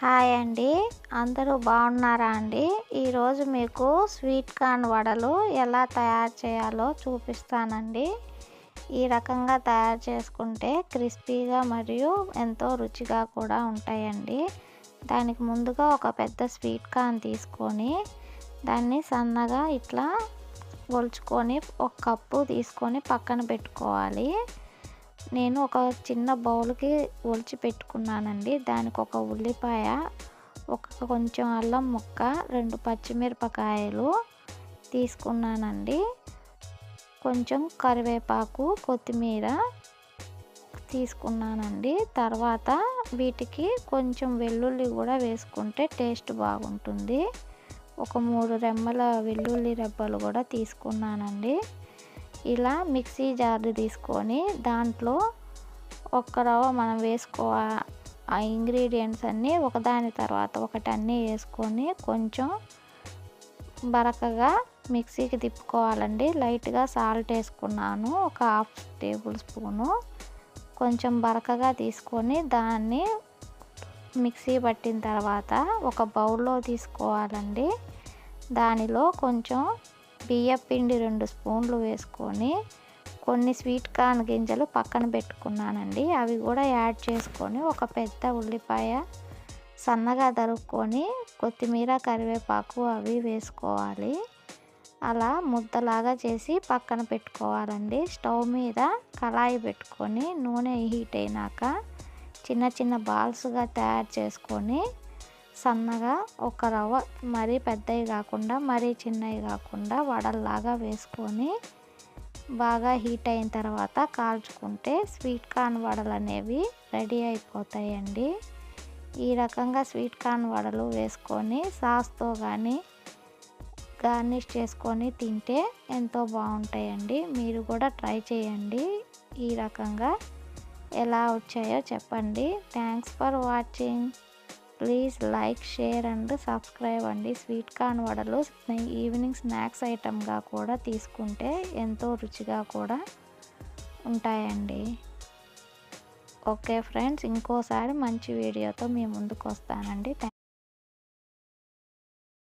Hi అండి, అందరూ బాగున్నారా అండి? ఈరోజు మీకు స్వీట్ కార్న్ వడలు ఎలా తయారు చేయాలో చూపిస్తానండి. ఈ రకంగా తయారు చేసుకుంటే క్రిస్పీగా మరియు ఎంతో రుచిగా కూడా ఉంటాయండి. దానికి ముందుగా ఒక పెద్ద స్వీట్ కార్న్ తీసుకొని దాన్ని సన్నగా ఇట్లా ఒలుచుకొని ఒక కప్పు తీసుకొని పక్కన పెట్టుకోవాలి. నేను ఒక చిన్న బౌల్కి ఒలిచి పెట్టుకున్నానండి. దానికి ఒక ఉల్లిపాయ, కొంచెం అల్లం ముక్క, 2 పచ్చిమిరపకాయలు తీసుకున్నానండి. కొంచెం కరివేపాకు, కొత్తిమీర తీసుకున్నానండి. తర్వాత వీటికి కొంచెం వెల్లుల్లి కూడా వేసుకుంటే టేస్ట్ బాగుంటుంది. ఒక 3 రెమ్మల వెల్లుల్లి రెబ్బలు కూడా తీసుకున్నానండి. ఇలా మిక్సీ జార్ తీసుకొని దాంట్లో ఒక్క రవ్వ మనం ఆ ఇంగ్రీడియంట్స్ అన్నీ ఒకదాని తర్వాత ఒకటి అన్నీ వేసుకొని కొంచెం బరకగా మిక్సీకి తిప్పుకోవాలండి. లైట్గా సాల్ట్ వేసుకున్నాను, ఒక 1/2 టేబుల్ స్పూను. కొంచెం బరకగా తీసుకొని దాన్ని మిక్సీ పట్టిన తర్వాత ఒక బౌల్లో తీసుకోవాలండి. దానిలో కొంచెం బియ్యం పిండి 2 స్పూన్లు వేసుకొని కొన్ని స్వీట్ కార్న్ గింజలు పక్కన పెట్టుకున్నానండి. అవి కూడా యాడ్ చేసుకొని ఒక పెద్ద ఉల్లిపాయ సన్నగా తరుక్కొని కొత్తిమీర, కరివేపాకు అవి వేసుకోవాలి. అలా ముద్దలాగా చేసి పక్కన పెట్టుకోవాలండి. స్టవ్ మీద కళాయి పెట్టుకొని నూనె హీట్ అయినాక చిన్న చిన్న బాల్స్గా తయారు చేసుకొని సన్నగా ఒక రవ్వ, మరీ పెద్దవి కాకుండా మరీ చిన్నవి కాకుండా వడల్లాగా వేసుకొని బాగా హీట్ అయిన తర్వాత కాల్చుకుంటే స్వీట్ కార్న్ వడలు అనేవి రెడీ అయిపోతాయండి. ఈ రకంగా స్వీట్ కార్న్ వడలు వేసుకొని సాస్తో కానీ గార్నిష్ చేసుకొని తింటే ఎంతో బాగుంటాయండి. మీరు కూడా ట్రై చేయండి. ఈ రకంగా ఎలా వచ్చాయో చెప్పండి. Thanks for watching. Please like, share and subscribe అండి. స్వీట్ కార్న్ వడలు ఈవినింగ్ స్నాక్స్ ఐటమ్గా కూడా తీసుకుంటే ఎంతో రుచిగా కూడా ఉంటాయండి. ఓకే ఫ్రెండ్స్, ఇంకోసారి మంచి వీడియోతో మీ ముందుకు వస్తానండి.